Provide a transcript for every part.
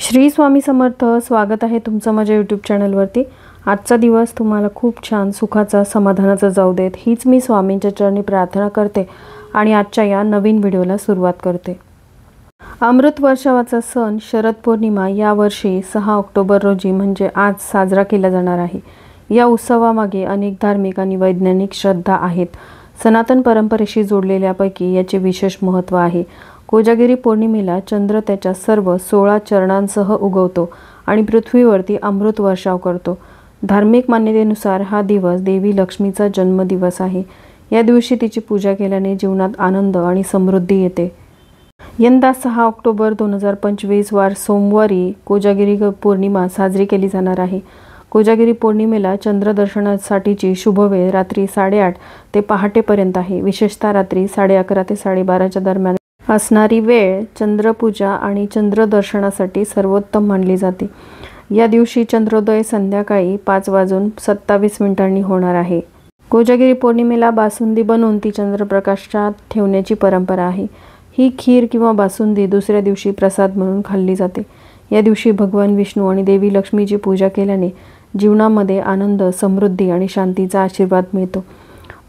श्री स्वामी समर्थ। स्वागत आहे तुमचं माझ्या यूट्यूब चॅनलवरती। आजचा दिवस तुम्हाला खूप छान सुखाचा समाधानाचा जाऊ देत हीच मी स्वामींच्या चरणी प्रार्थना करते आणि आजच्या या नवीन व्हिडिओला सुरुवात करते। अमृत वर्षावाचा सण शरद पौर्णिमा यावर्षी 6 ऑक्टोबर रोजी म्हणजे आज साजरा केला जाणार आहे। या उत्सवामागे अनेक धार्मिक आणि वैज्ञानिक श्रद्धा आहेत। सनातन परंपरेशी जोडलेल्यापैकी याचे विशेष महत्त्व आहे। कोजागिरी पौर्णिमेला चंद्र त्याच्या सर्व 16 चरणांसह उगवतो आणि पृथ्वीवरती अमृत वर्षाव करतो। धार्मिक मान्यतेनुसार हा दिवस देवी लक्ष्मीचा जन्मदिवस आहे। या दिवशी तिची पूजा केल्याने जीवनात आनंद आणि समृद्धी येते। यंदा 6 ऑक्टोबर 2025 वार सोमवारी कोजागिरी पौर्णिमा साजरी केली जाणार आहे। कोजागिरी पौर्णिमेला चंद्रदर्शनासाठीची शुभ वेळ रात्री 8:30 ते पहाटेपर्यंत आहे। विशेषतः रात्री 11:30 ते 12:30च्या दरम्यान असणारी वेळ चंद्रपूजा आणि चंद्रदर्शनासाठी सर्वोत्तम मानली जाते। या दिवशी चंद्रोदय संध्याकाळी 5:27 होणार आहे। कोजागिरी पौर्णिमेला बासुंदी बनवून ती चंद्रप्रकाशात ठेवण्याची परंपरा आहे। ही खीर किंवा बासुंदी दुसऱ्या दिवशी प्रसाद म्हणून खाल्ली जाते। या दिवशी भगवान विष्णू आणि देवी लक्ष्मीची पूजा केल्याने जीवनामध्ये आनंद, समृद्धी आणि शांतीचा आशीर्वाद मिळतो।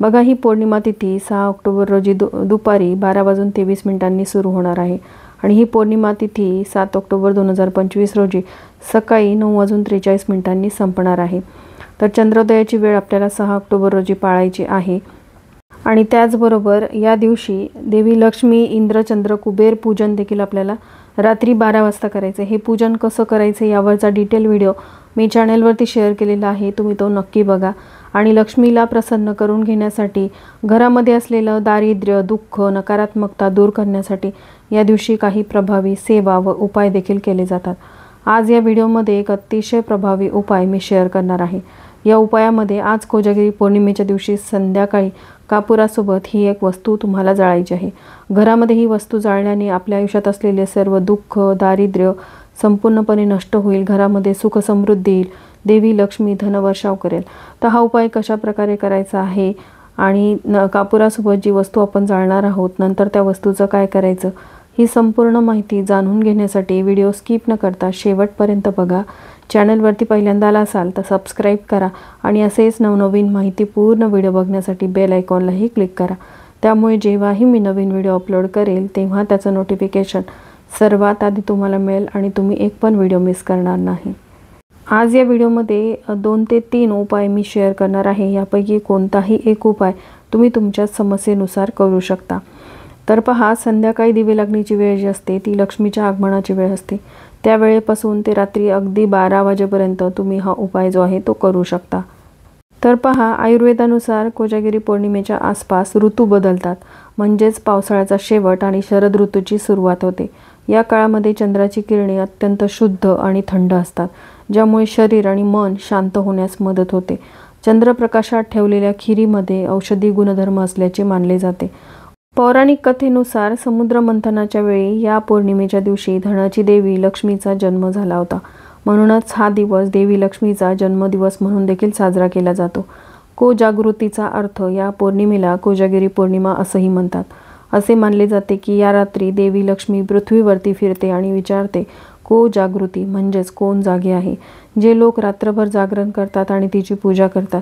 बघा, ही पौर्णिमा तिथी 6 ऑक्टोबर रोजी दुपारी 12:23 सुरू होणार आहे आणि ही पौर्णिमा तिथी 7 ऑक्टोबर 2025 रोजी सकाळी 9:43 संपणार आहे। तर चंद्रोदयाची वेळ आपल्याला 6 ऑक्टोबर रोजी पाळायची आहे आणि त्याचबरोबर या दिवशी देवी लक्ष्मी, इंद्र, चंद्र, कुबेर पूजन देखील आपल्याला रात्री 12 वाजता करायचे। हे पूजन कसं करायचं यावरचा डिटेल व्हिडिओ मी चॅनलवरती शेअर केलेला आहे, तुम्ही तो नक्की बघा। आणि लक्ष्मीला प्रसन्न करून घेण्यासाठी, घरामध्ये असलेलं दारिद्र्य, दुःख, नकारात्मकता दूर करण्यासाठी या दिवशी काही प्रभावी सेवा व उपाय देखील केले जातात। आज या व्हिडिओमध्ये एक अतिशय प्रभावी उपाय मी शेअर करणार आहे। या उपायामध्ये आज कोजागिरी पौर्णिमेच्या दिवशी संध्याकाळी कापुरासोबत ही एक वस्तू तुम्हाला जाळायची आहे। घरामध्ये ही वस्तू जाळल्याने आपल्या आयुष्यात असलेले सर्व दुःख, दारिद्र्य संपूर्णपणे नष्ट होईल। घरामध्ये सुख समृद्धी येईल। देवी लक्ष्मी धनवर्षाव करेल। तर हा उपाय कशा प्रकारे करायचा आहे आणि कापुरासोबत जी वस्तू आपण जाळणार आहोत, नंतर त्या वस्तूचं काय करायचं, ही संपूर्ण माहिती जाणून घेण्यासाठी व्हिडिओ स्किप न करता शेवटपर्यंत बघा। चॅनलवरती पहिल्यांदा आला असाल तर सबस्क्राईब करा आणि असेच नवनवीन माहितीपूर्ण व्हिडिओ बघण्यासाठी बेल आयकॉनलाही क्लिक करा। त्यामुळे जेव्हाही मी नवीन व्हिडिओ अपलोड करेल तेव्हा त्याचं नोटिफिकेशन सर्वात आधी तुम्हाला मिळेल आणि तुम्ही एक पण व्हिडिओ मिस करणार नाही। आज या व्हिडिओमध्ये 2 ते 3 उपाय मी शेअर करणार आहे। यापैकी कोणताही एक उपाय तुम्ही तुमच्या समस्येनुसार करू शकता। तर पहा, संध्याकाळी दिवे लागण्याची वेळ जी असते ती लक्ष्मीच्या आगमनाची वेळ असते। त्या वेळेपासून ते रात्री अगदी 12 वाजेपर्यंत तुम्ही हा उपाय जो आहे तो करू शकता। तर पहा, आयुर्वेदानुसार कोजागिरी पौर्णिमेच्या आसपास ऋतू बदलतात, म्हणजेच पावसाळ्याचा शेवट आणि शरद ऋतूची सुरुवात होते। या काळामध्ये चंद्राची किरणे अत्यंत शुद्ध आणि थंड असतात, ज्यामुळे शरीर आणि मन शांत होण्यास मदत होते। चंद्रप्रकाशात ठेवलेल्या खिरीमध्ये औषधी गुणधर्म असल्याचे मानले जाते। पौराणिक कथेनुसार समुद्र मंथनाच्या वेळी या पौर्णिमेच्या दिवशी धनाची देवी लक्ष्मीचा जन्म झाला होता। म्हणूनच हा दिवस देवी लक्ष्मीचा जन्मदिवस म्हणून देखील साजरा केला जातो। कोजागृतीचा अर्थ या पौर्णिमेला कोजागिरी पौर्णिमा असंही म्हणतात। असे मानले जाते की या रात्री देवी लक्ष्मी पृथ्वीवरती फिरते आणि विचारते, कोजागृती म्हणजेच कोण जागे आहे। जे लोक रात्रभर जागरण करतात आणि तिची पूजा करतात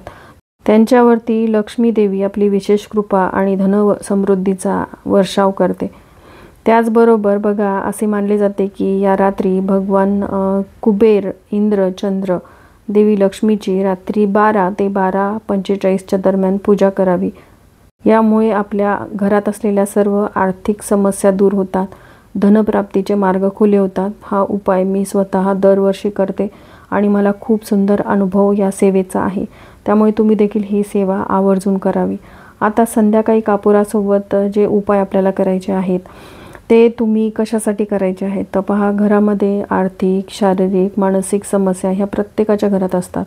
त्यांच्यावरती लक्ष्मी देवी आपली विशेष कृपा आणि धन समृद्धीचा वर्षाव करते। त्याचबरोबर बघा, असे मानले जाते की या रात्री भगवान कुबेर, इंद्र, चंद्र, देवी लक्ष्मीची रात्री 12 ते 12:45च्या दरम्यान पूजा करावी। यामुळे आपल्या घरात असलेल्या सर्व आर्थिक समस्या दूर होतात, धनप्राप्तीचे मार्ग खुले होतात। हा उपाय मी स्वतः दरवर्षी करते आणि मला खूप सुंदर अनुभव या सेवेचा आहे। त्यामुळे तुम्ही देखील ही सेवा आवर्जून करावी। आता संध्याकाळी कापुरासोबत जे उपाय आपल्याला करायचे आहेत ते तुम्ही कशासाठी करायचे आहेत, तर पहा, घरामध्ये आर्थिक, शारीरिक, मानसिक समस्या ह्या प्रत्येकाच्या घरात असतात।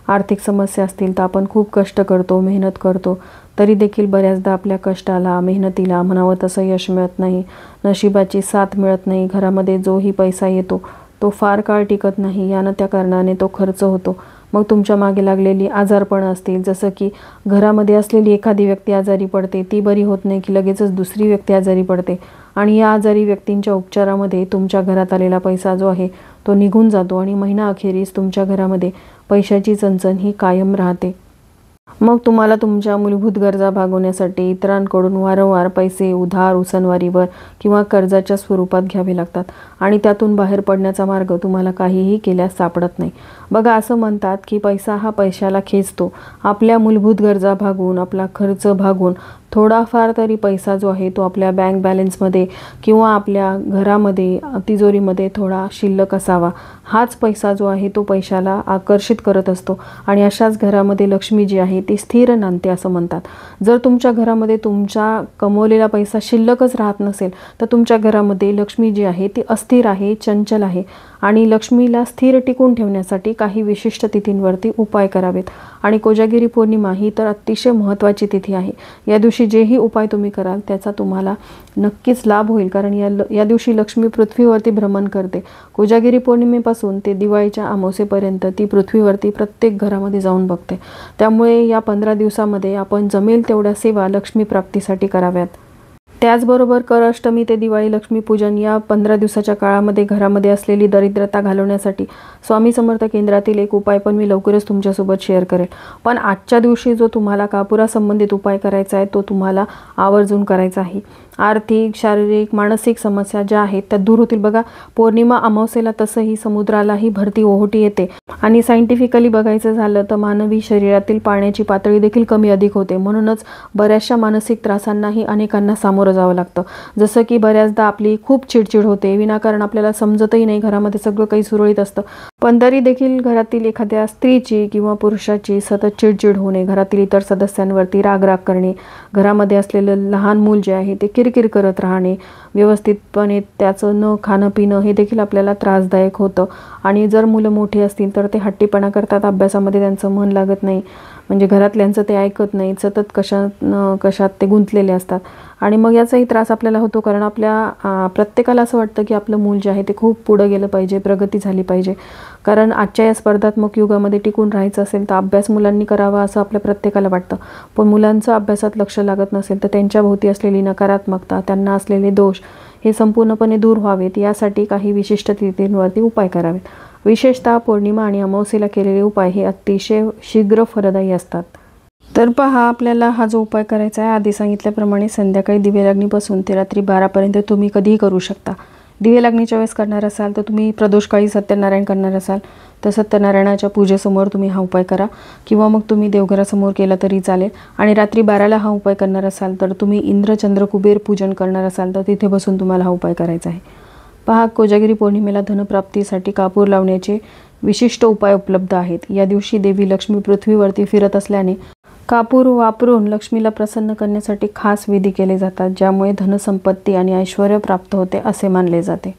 आर्थिक समस्या असतील तर आपण खूप कष्ट करतो, मेहनत करतो, तरी देखील बऱ्याचदा आपल्या कष्टाला, मेहनतीला म्हणावं तसं यश मिळत नाही, नशिबाची साथ मिळत नाही। घरामध्ये जोही पैसा येतो तो फार काळ टिकत नाही, यानं त्या कारणाने तो खर्च होतो। मग तुमच्या मागे लागलेली आजारपण असतील, जसं की घरामध्ये असलेली एखादी व्यक्ती आजारी पडते, ती बरी होत नाही की लगेचच दुसरी व्यक्ती आजारी पडते आणि या आजारी व्यक्तींच्या उपचारामध्ये तुमच्या घरात आलेला पैसा जो आहे तो निघून जातो आणि महिना अखेरीस तुमच्या घरामध्ये पैशाची चणचण ही कायम राहते। मग तुम्हाला तुमच्या मूलभूत गरजा भागवण्यासाठी इतरांकडून वारंवार पैसे उधार उसनवारीवर किंवा कर्जाच्या स्वरूपात घ्यावे लागतात आणि त्यातून बाहेर पडण्याचा मार्ग तुम्हाला काहीही केल्यास सापडत नाही। बघा, असं म्हणतात की पैसा हा पैशाला खेचतो। आपल्या मूलभूत गरजा भागवून, आपला खर्च भागवून थोडाफार तरी पैसा जो आहे तो आपल्या बँक बॅलन्समध्ये किंवा आपल्या घरामध्ये तिजोरीमध्ये थोडा शिल्लक असावा। हाच पैसा जो आहे तो पैशाला आकर्षित करत असतो आणि अशाच घरामध्ये लक्ष्मी जी आहे ती स्थिर नांदते असं म्हणतात। जर तुमच्या घरामध्ये तुमचा कमवलेला पैसा शिल्लकच राहत नसेल तर तुमच्या घरामध्ये लक्ष्मी जी आहे ती अस्थिर आहे, चंचल आहे आणि लक्ष्मीला स्थिर टिकून ठेवण्यासाठी काही विशिष्ट तिथींवरती उपाय करावेत। आणि कोजागिरी पौर्णिमा ही तर अतिशय महत्त्वाची तिथी आहे। या दिवशी जेही उपाय तुम्ही कराल त्याचा तुम्हाला नक्कीच लाभ होईल, कारण या दिवशी लक्ष्मी पृथ्वीवरती भ्रमण करते। कोजागिरी पौर्णिमेपासून ते दिवाळीच्या अमावस्येपर्यंत ती पृथ्वीवरती प्रत्येक घरामध्ये जाऊन बघते। त्यामुळे या 15 दिवसामध्ये आपण जमेल तेवढ्या सेवा लक्ष्मी प्राप्तीसाठी कराव्यात। त्याचबरोबर कर अष्टमी ते दिवाळी लक्ष्मीपूजन या 15 दिवसाच्या काळामध्ये घरामध्ये असलेली दरिद्रता घालवण्यासाठी स्वामी समर्थ केंद्रातील एक उपाय पण मी लवकरच तुमच्यासोबत शेअर करेल। पण आजच्या दिवशी जो तुम्हाला कापुरा संबंधित उपाय करायचा आहे तो तुम्हाला आवर्जून करायचा आहे। आर्थिक, शारीरिक, मानसिक समस्या ज्या आहेत त्या दूर होतील। बघा, पौर्णिमा अमावस्येला तसंही समुद्रालाही भरती ओहोटी येते आणि सायंटिफिकली बघायचं झालं तर मानवी शरीरातील पाण्याची पातळी देखील कमी अधिक होते। म्हणूनच बऱ्याचशा मानसिक त्रासांनाही अनेकांना सामोरं जावं लागतं। जसं की बऱ्याचदा आपली खूप चिडचिड होते, विनाकारण आपल्याला समजतही नाही, घरामध्ये सगळं काही सुरळीत असतं पण तरी देखील घरातील एखाद्या स्त्रीची किंवा पुरुषाची सतत चिडचिड होणे, घरातील इतर सदस्यांवरती राग करणे, घरामध्ये असलेलं लहान मूल जे आहे ते किरकिर करत राहणे, व्यवस्थितपणे त्याचं न खाणं पिणं हे देखील आपल्याला त्रासदायक होतं। आणि जर मुलं मोठी असतील तर ते हट्टीपणा करतात, अभ्यासामध्ये त्यांचं मन लागत नाही, म्हणजे घरातल्यांचं ते ऐकत नाही, सतत कशात ते गुंतलेले असतात आणि मग याचाही त्रास आपल्याला होतो। कारण आपल्या प्रत्येकाला असं वाटतं की आपलं मूल जे आहे ते खूप पुढं गेलं पाहिजे, प्रगती झाली पाहिजे, कारण आजच्या या स्पर्धात्मक युगामध्ये टिकून राहायचं असेल तर अभ्यास मुलांनी करावा असं आपल्या प्रत्येकाला वाटतं। पण मुलांचं अभ्यासात लक्ष लागत नसेल तर त्यांच्या भोवती असलेली नकारात्मकता, त्यांना असलेले दोष हे संपूर्णपणे दूर व्हावेत यासाठी काही विशिष्ट तिथींवरती उपाय करावेत। विशेषतः पौर्णिमा आणि अमावस्येला केलेले उपाय हे अतिशय शीघ्र फलदायी असतात। तर पहा, आपल्याला हा जो उपाय करायचा आहे आधी सांगितल्याप्रमाणे संध्याकाळी दिवे लागणीपासून ते रात्री 12पर्यंत तुम्ही कधीही करू शकता। दिवे लागणीच्या वेळेस करणार असाल तर तुम्ही प्रदोषकाळी सत्यनारायण करणार असाल तर सत्यनारायणाच्या पूजेसमोर तुम्ही हा उपाय करा किंवा मग तुम्ही देवघरासमोर केला तरी चालेल। आणि रात्री 12ला हा उपाय करणार असाल तर तुम्ही इंद्र चंद्र कुबेर पूजन करणार असाल तर तिथे बसून तुम्हाला हा उपाय करायचा आहे। पहा, कोजागिरी पौर्णिमेला धनप्राप्तीसाठी कापूर लावण्याचे विशिष्ट उपाय उपलब्ध आहेत। या दिवशी देवी लक्ष्मी पृथ्वीवरती फिरत असल्याने कापूर वापरून लक्ष्मीला प्रसन्न करण्यासाठी खास विधी केले जातात, ज्यामुळे धनसंपत्ती आणि ऐश्वर्य प्राप्त होते असे मानले जाते।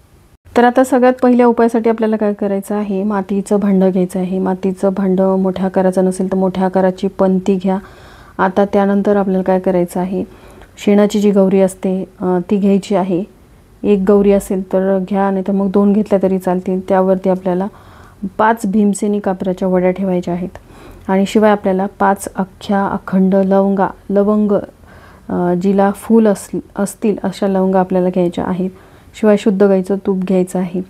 तर आता सगळ्यात पहिल्या उपायासाठी आपल्याला काय करायचं आहे, मातीचं भांडं घ्यायचं आहे। मातीचं भांडं मोठ्या आकाराचं नसेल तर मोठ्या आकाराची पणती घ्या। आता त्यानंतर आपल्याला काय करायचं आहे, शेणाची जी गौरी असते ती घ्यायची आहे। एक गौरी असेल तर घ्या, नाही तर मग 2 घेतल्या तरी चालतील। त्यावरती आपल्याला 5 भीमसेनी कापराच्या वड्या ठेवायच्या आहेत आणि शिवाय आपल्याला 5 अख्ख्या अखंड लवंग जिला फूल असतील अशा लवंगा आपल्याला घ्यायच्या आहेत। शिवाय शुद्ध गाईचं तूप घ्यायचं आहे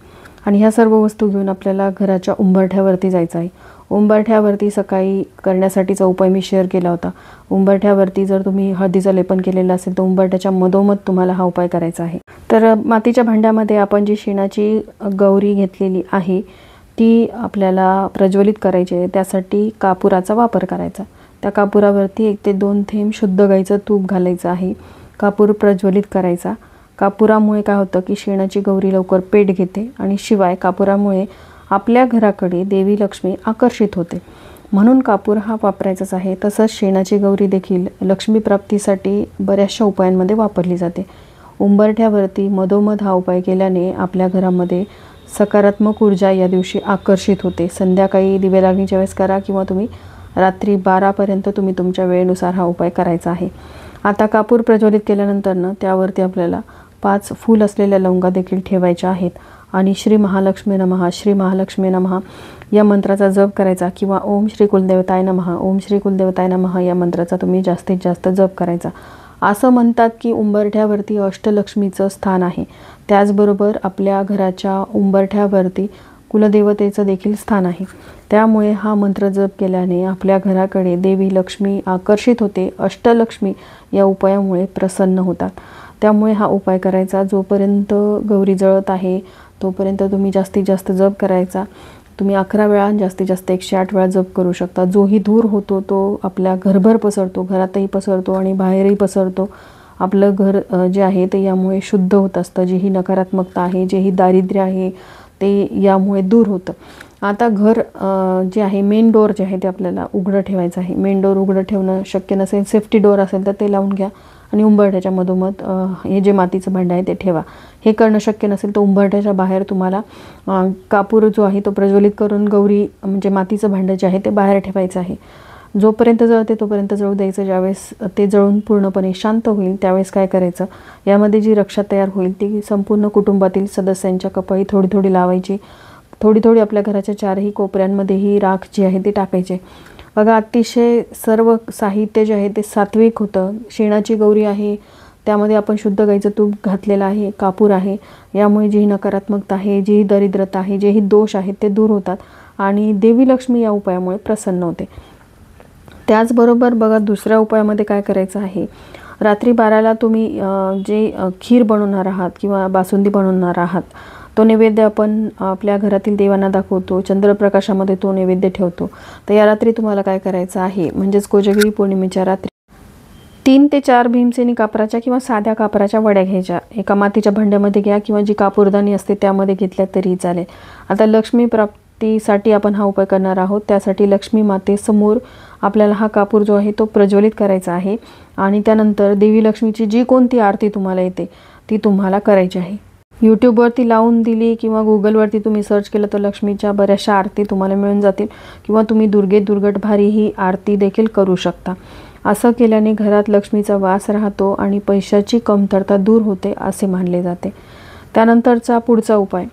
आणि ह्या सर्व वस्तू घेऊन आपल्याला घराच्या उंबरठ्यावरती जायचं आहे। उंबरठ्यावरती सकाळी करण्यासाठीचा उपाय मी शेअर केला होता। उंबरठ्यावरती जर तुम्ही हळदीचं लेपन केलेलं असेल तर उंबरठ्याच्या मधोमध तुम्हाला हा उपाय करायचा आहे। तर मातीच्या भांड्यामध्ये आपण जी शेणाची गौरी घेतलेली आहे ती आपल्याला प्रज्वलित करायची आहे। त्यासाठी कापुराचा वापर करायचा। त्या कापुरावरती 1 ते 2 थेंब शुद्ध गाईचं तूप घालायचं आहे। कापूर प्रज्वलित करायचा। कापुरामुळे काय होतं की शेणाची गौरी लवकर पेट घेते आणि शिवाय कापुरामुळे आपल्या घराकडे देवी लक्ष्मी आकर्षित होते, म्हणून कापूर हा वापरायचाच आहे। तसंच शेणाची गौरी देखील लक्ष्मी प्राप्तीसाठी बऱ्याचशा उपायांमध्ये वापरली जाते। उंबरठ्यावरती मधोमध हा उपाय केल्याने आपल्या घरामध्ये सकारात्मक ऊर्जा या दिवशी आकर्षित होते। संध्याकाळी दिवे लागणीच्या वेळेस करा किंवा तुम्ही रात्री 12पर्यंत तुम्ही तुमच्या वेळेनुसार हा उपाय करायचा आहे। आता कापूर प्रज्वलित केल्यानंतर त्यावरती आपल्याला 5 फूल असलेल्या लवंगा देखील ठेवायच्या आहेत आणि श्री महालक्ष्मी नमः, श्री महालक्ष्मी नमः या मंत्राचा जप करायचा किंवा ओम श्री कुलदेवताय नमः, ओम श्री कुलदेवताय नमः या मंत्राचा तुम्ही जास्तीत जास्त जप करायचा। असं म्हणतात की उंबरठ्यावरती अष्टलक्ष्मीचं स्थान आहे। त्याचबरोबर आपल्या घराच्या उंबरठ्यावरती कुलदेवतेचं देखील स्थान आहे। त्यामुळे हा मंत्र जप केल्याने आपल्या घराकडे देवी लक्ष्मी आकर्षित होते, अष्टलक्ष्मी या उपायामुळे प्रसन्न होतात। त्यामुळे हा उपाय करायचा। जोपर्यंत गौरी जळत आहे तोपर्यंत तुम्ही जास्तीत जास्त जप करायचा। तुम्ही 11 वेळा, जास्तीत जास्त 108 वेळा जप करू शकता। जोही धूर होतो तो आपल्या घरभर पसरतो, घरातही पसरतो आणि बाहेरही पसरतो। आपलं घर जे आहे ते यामुळे शुद्ध होत असतं। जी ही नकारात्मकता आहे, जे ही दारिद्र्य आहे ते यामुळे दूर होतं। आता घर जे आहे, मेन डोअर जे आहे ते आपल्याला उघडं ठेवायचं आहे। मेन डोअर उघडं ठेवणं शक्य नसेल, सेफ्टी डोअर असेल तर ते लावून घ्या आणि उंबरठ्याच्या मधोमध हे जे मातीचं भांडं आहे ते ठेवा। हे करणं शक्य नसेल तर उंबरठ्याच्या बाहेर तुम्हाला कापूर जो आहे तो प्रज्वलित करून गौरी म्हणजे मातीचं भांडं जे आहे ते बाहेर ठेवायचं आहे। जोपर्यंत जळते तोपर्यंत जळू द्यायचं। ज्यावेळेस ते जळून पूर्णपणे शांत होईल त्यावेळेस काय करायचं, यामध्ये जी रक्षा तयार होईल ती संपूर्ण कुटुंबातील सदस्यांच्या कपाळी थोडी थोडी लावायची। थोडी थोडी आपल्या घराच्या चारही कोपऱ्यांमध्ये ही राख जी आहे ती टाकायची। बघा, अतिशय सर्व साहित्य जे आहे ते सात्विक होतं। शेणाची गौरी आहे, त्यामध्ये आपण शुद्ध गाईचं तूप घातलेलं आहे, कापूर आहे। यामुळे जी नकारात्मकता आहे, जी दरिद्रता आहे, जे ही दोष आहेत ते दूर होतात आणि देवी लक्ष्मी या उपायामुळे प्रसन्न होते। त्याचबरोबर बघा, दुसऱ्या उपायामध्ये काय करायचं आहे, रात्री 12ला तुम्ही जे खीर बनवणार आहात किंवा बासुंदी बनवणार आहात तो नैवेद्य आपण आपल्या घरातील देवांना दाखवतो, चंद्रप्रकाशामध्ये तो नैवेद्य ठेवतो। तर या रात्री तुम्हाला काय करायचं आहे, म्हणजेच कोजागिरी पौर्णिमेच्या रात्री 3 ते 4 भीमसेनी कापराच्या किंवा साध्या कापराच्या वड्या घ्यायच्या। एका मातीच्या भांड्यामध्ये घ्या किंवा जी कापूरदानी असते त्यामध्ये घेतल्या तरी चालेल। आता लक्ष्मी प्राप्तीसाठी आपण हा उपाय करणार आहोत। त्यासाठी लक्ष्मी मातेसमोर आपल्याला हा कापूर जो आहे तो प्रज्वलित करायचा आहे आणि त्यानंतर देवी लक्ष्मीची जी कोणती आरती तुम्हाला येते ती तुम्हाला करायची आहे। यूट्यूबवरती लावून दिली किंवा गुगलवरती तुम्ही सर्च केलं तर लक्ष्मीच्या बऱ्याचशा आरती तुम्हाला मिळून जातील किंवा तुम्ही दुर्गे दुर्गट भारी ही आरती देखील करू शकता। असं केल्याने घरात लक्ष्मीचा वास राहतो आणि पैशाची कमतरता दूर होते असे मानले जाते। त्यानंतरचा पुढचा उपाय,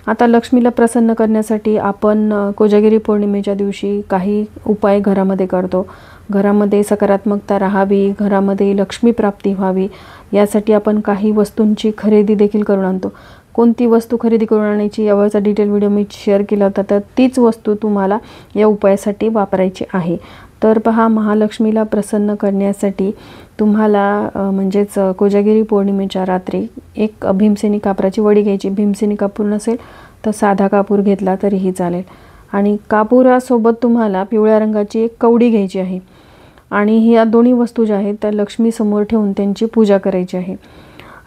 आता लक्ष्मीला प्रसन्न करण्यासाठी आपण कोजागिरी पौर्णिमेच्या दिवशी काही उपाय घरामध्ये करतो। घरामध्ये सकारात्मकता राहावी, घरामध्ये लक्ष्मी प्राप्ती व्हावी यासाठी आपण काही वस्तूंची खरेदी देखील करून आणतो। कोणती वस्तू खरेदी करून आणायची यावरचा डिटेल व्हिडिओ मी शेअर केला होता, तर तीच वस्तू तुम्हाला या उपायासाठी वापरायची आहे। तर पहा, महालक्ष्मीला प्रसन्न करण्यासाठी तुम्हाला म्हणजेच कोजागिरी पौर्णिमेच्या रात्री एक भीमसेनी कापराची वडी घ्यायची। भीमसेनी कापूर नसेल तर साधा कापूर घेतला तरीही चालेल आणि कापुरासोबत तुम्हाला पिवळ्या रंगाची एक कवडी घ्यायची आहे आणि ह्या दोन्ही वस्तू ज्या आहेत त्या लक्ष्मी समोर ठेवून त्यांची पूजा करायची आहे।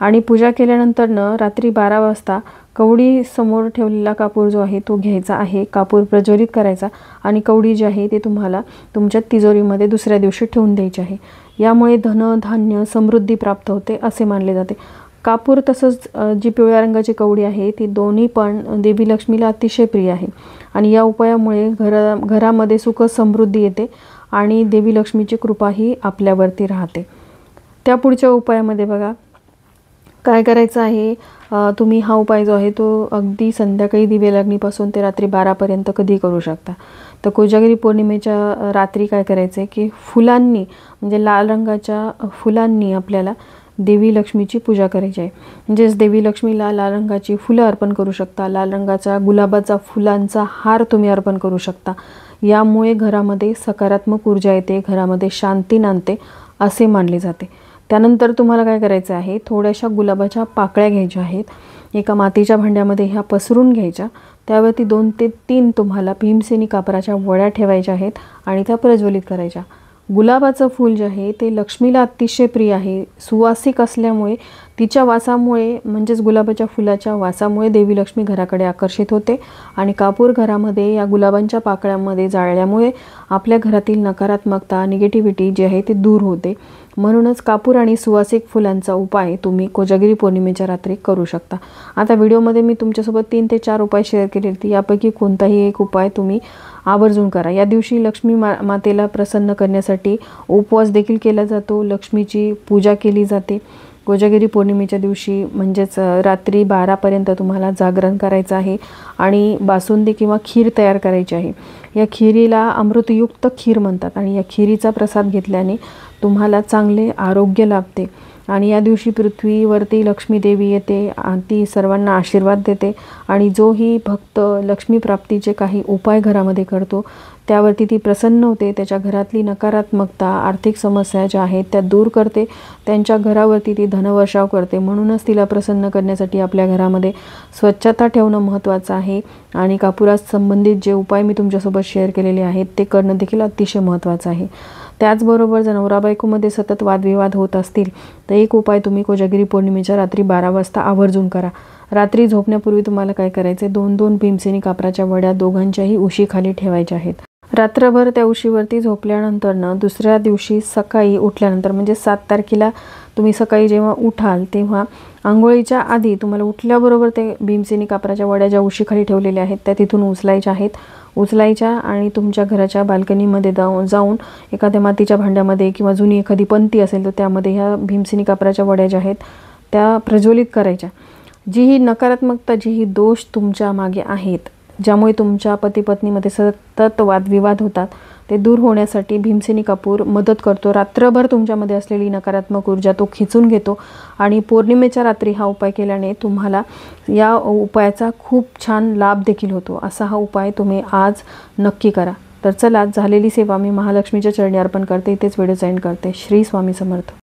आणि पूजा केल्यानंतर रात्री 12 वाजता कवडी समोर ठेवलेला कापूर जो आहे तो घ्यायचा आहे, कापूर प्रज्वलित करायचा आणि कवडी जी आहे ती तुम्हाला तुमच्या तिजोरीमध्ये दुसऱ्या दिवशी ठेवून द्यायची आहे। यामुळे धन धान्य समृद्धी प्राप्त होते असे मानले जाते। कापूर तसंच जी पिवळ्या रंगाची कवडी आहे ती दोन्ही पण देवी लक्ष्मीला अतिशय प्रिय आहे आणि या उपायामुळे घरामध्ये सुख समृद्धी येते आणि देवी लक्ष्मीची कृपा ही आपल्यावरती राहते। त्या पुढच्या उपायामध्ये बघा काय करायचं आहे, तुम्ही हा उपाय जो आहे तो अगदी संध्याकाळी दिवे लागणीपासून ते रात्री 12पर्यंत कधी करू शकता। तर कोजागिरी पौर्णिमेच्या रात्री काय करायचं आहे की फुलांनी म्हणजे लाल रंगाच्या फुलांनी आपल्याला देवी लक्ष्मीची पूजा करायची आहे। म्हणजेच देवी लक्ष्मीला लाल रंगाची फुलं अर्पण करू शकता, लाल रंगाचा गुलाबाचा फुलांचा हार तुम्ही अर्पण करू शकता। यामुळे घरामध्ये सकारात्मक ऊर्जा येते, घरामध्ये शांती नांदते असे मानले जाते। त्यानंतर तुम्हाला काय करायचं आहे, थोड्याशा गुलाबाच्या पाकळ्या घ्यायच्या आहेत, एका मातीच्या भांड्यामध्ये ह्या पसरून घ्यायच्या। त्यावरती 2 ते 3 तुम्हाला भीमसेनी कापराच्या वड्या ठेवायच्या आहेत आणि त्या प्रज्वलित करायच्या। गुलाबाचं फूल जे आहे ते लक्ष्मीला अतिशय प्रिय आहे। सुवासिक असल्यामुळे तिच्या वासामुळे म्हणजेच गुलाबाच्या फुलाच्या वासामुळे देवी लक्ष्मी घराकडे आकर्षित होते आणि कापूर घरामध्ये या गुलाबांच्या पाकळ्यांमध्ये जाळल्यामुळे आपल्या घरातील नकारात्मकता निगेटिव्हिटी जी आहे ती दूर होते। म्हणूनच कापूर आणि सुवासिक फुलांचा उपाय तुम्ही कोजागिरी पौर्णिमेच्या रात्री करू शकता। आता व्हिडिओमध्ये मी तुमच्यासोबत 3 ते 4 उपाय शेअर केले, यापैकी कोणताही एक उपाय तुम्ही आवर्जून करा। या दिवशी लक्ष्मी मातेला प्रसन्न करण्यासाठी उपवास देखील केला जातो, लक्ष्मीची पूजा केली जाते। कोजागिरी पौर्णिमेच्या दिवशी म्हणजेच रात्री 12पर्यंत तुम्हाला जागरण करायचं आहे आणि बासुंदी किंवा खीर तयार करायची आहे। या खिरीला अमृतयुक्त खीर म्हणतात आणि या खिरीचा प्रसाद घेतल्याने तुम्हाला चांगले आरोग्य लाभते आणि या दिवशी पृथ्वीवरती लक्ष्मी देवी येते, ती सर्वांना आशीर्वाद देते आणि जोही भक्त लक्ष्मी प्राप्तीचे काही उपाय घरामध्ये करतो त्यावरती ती प्रसन्न होते, त्याच्या घरातली नकारात्मकता, आर्थिक समस्या ज्या आहेत त्या दूर करते, त्यांच्या घरावरती ती धनवर्षाव करते। म्हणूनच तिला प्रसन्न करण्यासाठी आपल्या घरामध्ये स्वच्छता ठेवणं महत्त्वाचं आहे आणि कापुरास संबंधित जे उपाय मी तुमच्यासोबत शेअर केलेले आहेत ते करणं देखील अतिशय महत्त्वाचं आहे। त्याचबरोबर जर नवरा बायकोमध्ये सतत वादविवाद होत असतील तर एक उपाय तुम्ही कोजागिरी पौर्णिमेच्या रात्री 12 वाजता आवर्जून करा। रात्री झोपण्यापूर्वी तुम्हाला काय करायचे, 2-2 भीमसेनी कापराच्या वड्या दोघांच्याही उशीखाली ठेवायच्या आहेत। रात्रभर त्या उशीवरती झोपल्यानंतर दुसऱ्या दिवशी सकाळी उठल्यानंतर म्हणजे 7 तारखेला तुम्ही सकाळी जेव्हा उठाल तेव्हा आंघोळीच्या आधी तुम्हाला उठल्याबरोबर ते भीमसेनी कापराच्या वड्या ज्या उशीखाली ठेवलेल्या आहेत त्या तिथून उचलायच्या आणि तुमच्या घराच्या बाल्कनीमध्ये जाऊन एखाद्या मातीच्या भांड्यामध्ये किंवा जुनी एखादी पंती असेल तर त्यामध्ये ह्या भीमसेनी कापराच्या वड्या ज्या आहेत त्या प्रज्वलित करायच्या। जी ही नकारात्मकता, जी ही दोष तुमच्या मागे आहेत, ज्यामुळे तुमच्या पती पत्नीमध्ये सतत वादविवाद होतात, ते दूर होण्यासाठी भीमसेनी कापूर मदत करतो। रात्रभर तुमच्यामध्ये असलेली नकारात्मक ऊर्जा तो खिचून घेतो आणि पौर्णिमेच्या रात्री हा उपाय केल्याने तुम्हाला या उपायाचा खूप छान लाभ देखील होतो। असा हा उपाय तुम्ही आज नक्की करा। तर चला, झालेली सेवा मी महालक्ष्मीच्या चरणी अर्पण करते, इथेच व्हिडिओ एंड करते। श्री स्वामी समर्थ।